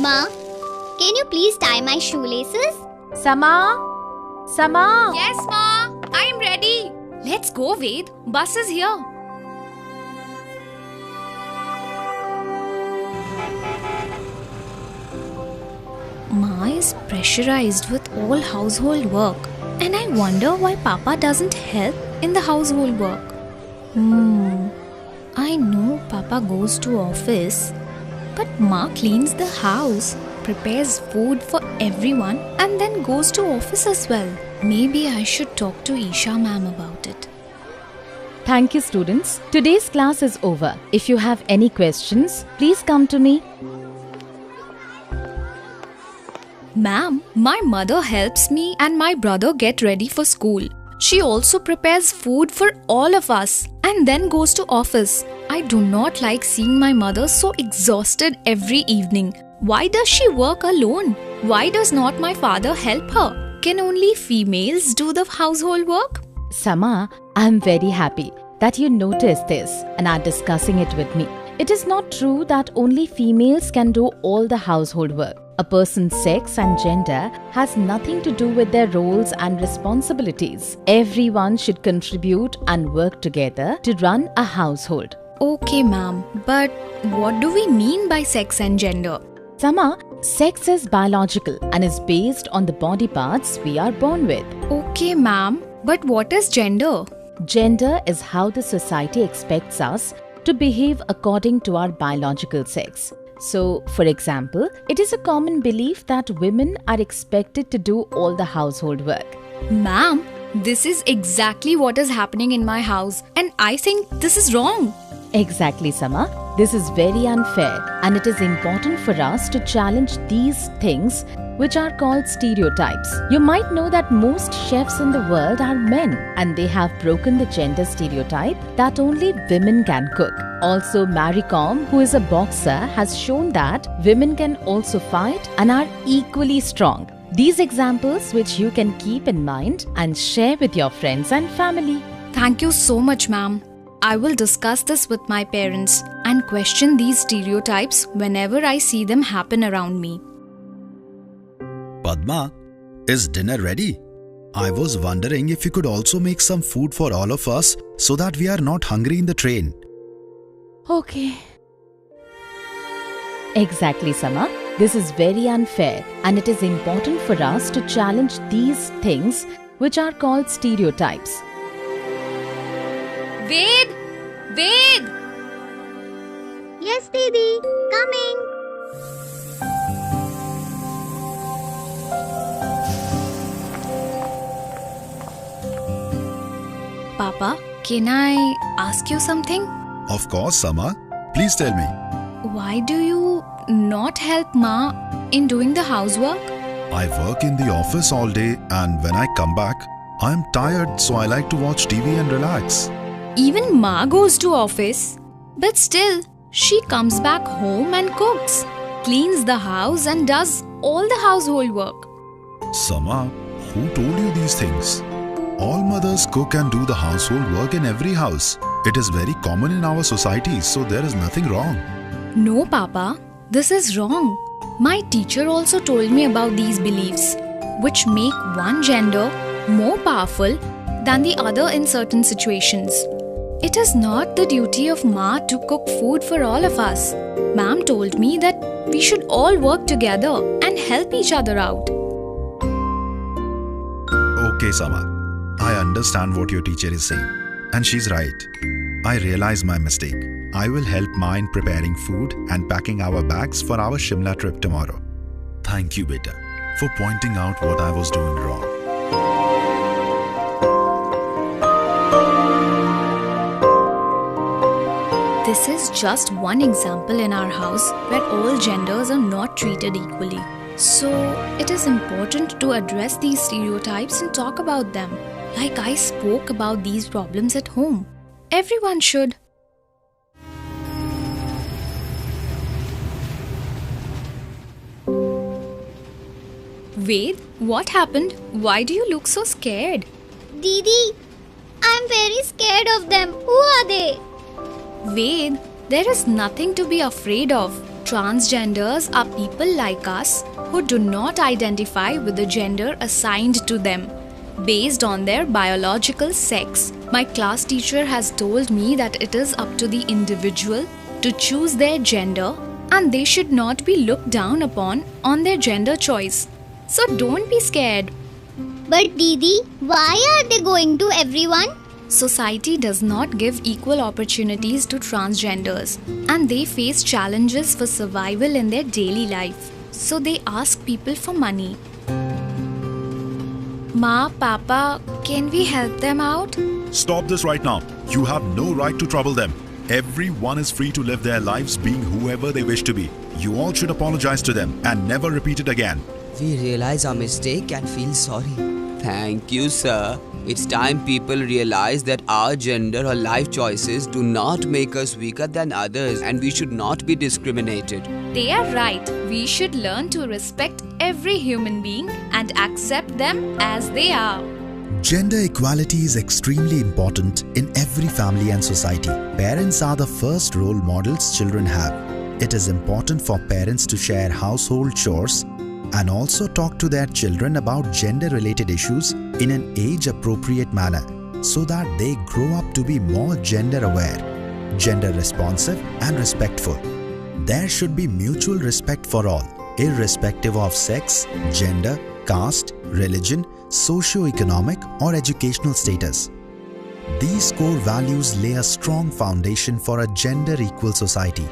Ma, can you please tie my shoelaces? Sama? Sama? Yes, Ma. I'm ready. Let's go, Ved. Bus is here. Ma is pressurized with all household work, and I wonder why Papa doesn't help in the household work. I know Papa goes to office, but Ma cleans the house, prepares food for everyone, and then goes to office as well. Maybe I should talk to Isha ma'am about it. Thank you, students. Today's class is over. If you have any questions, please come to me. Ma'am, my mother helps me and my brother get ready for school. She also prepares food for all of us and then goes to office. I do not like seeing my mother so exhausted every evening. Why does she work alone? Why does not my father help her? Can only females do the household work? Sama, I am very happy that you noticed this and are discussing it with me. It is not true that only females can do all the household work. A person's sex and gender has nothing to do with their roles and responsibilities. Everyone should contribute and work together to run a household. Okay, ma'am, but what do we mean by sex and gender? Sama, sex is biological and is based on the body parts we are born with. Okay, ma'am, but what is gender? Gender is how the society expects us to behave according to our biological sex. So, for example, it is a common belief that women are expected to do all the household work. Ma'am, this is exactly what is happening in my house, and I think this is wrong. Exactly, Sama. This is very unfair, and it is important for us to challenge these things which are called stereotypes. You might know that most chefs in the world are men, and they have broken the gender stereotype that only women can cook. Also, Mary Kom, who is a boxer, has shown that women can also fight and are equally strong. These examples which you can keep in mind and share with your friends and family. Thank you so much, ma'am. I will discuss this with my parents and question these stereotypes whenever I see them happen around me. Padma, is dinner ready? I was wondering if you could also make some food for all of us so that we are not hungry in the train. Okay. Exactly, Sama. This is very unfair, and it is important for us to challenge these things which are called stereotypes. Ved! Ved! Yes, Didi. Coming. Papa, can I ask you something? Of course, Sama. Please tell me. Why do you not help Ma in doing the housework? I work in the office all day, and when I come back, I am tired, so I like to watch TV and relax. Even Ma goes to office, but still, she comes back home and cooks, cleans the house and does all the household work. Sama, who told you these things? All mothers cook and do the household work in every house. It is very common in our society, so there is nothing wrong. No, Papa, this is wrong. My teacher also told me about these beliefs, which make one gender more powerful than the other in certain situations. It is not the duty of Ma to cook food for all of us. Ma'am told me that we should all work together and help each other out. Okay, Sama. I understand what your teacher is saying, and she's right. I realize my mistake. I will help Ma in preparing food and packing our bags for our Shimla trip tomorrow. Thank you, beta, for pointing out what I was doing wrong. This is just one example in our house where all genders are not treated equally. So, it is important to address these stereotypes and talk about them. Like I spoke about these problems at home. Everyone should. Ved, what happened? Why do you look so scared? Didi, I'm very scared of them. Who are they? Ved, There is nothing to be afraid of. Transgenders are people like us who do not identify with the gender assigned to them based on their biological sex. My class teacher has told me that it is up to the individual to choose their gender and they should not be looked down upon on their gender choice. So don't be scared. But Didi, why are they going to everyone? Society does not give equal opportunities to transgenders and they face challenges for survival in their daily life. So they ask people for money. Ma, Papa, can we help them out? Stop this right now. You have no right to trouble them. Everyone is free to live their lives being whoever they wish to be. You all should apologize to them and never repeat it again. We realize our mistake and feel sorry. Thank you, sir. It's time people realize that our gender or life choices do not make us weaker than others and we should not be discriminated. They are right. We should learn to respect every human being and accept them as they are. Gender equality is extremely important in every family and society. Parents are the first role models children have. It is important for parents to share household chores and also talk to their children about gender-related issues in an age-appropriate manner so that they grow up to be more gender-aware, gender-responsive and respectful. There should be mutual respect for all, irrespective of sex, gender, caste, religion, socio-economic or educational status. These core values lay a strong foundation for a gender-equal society.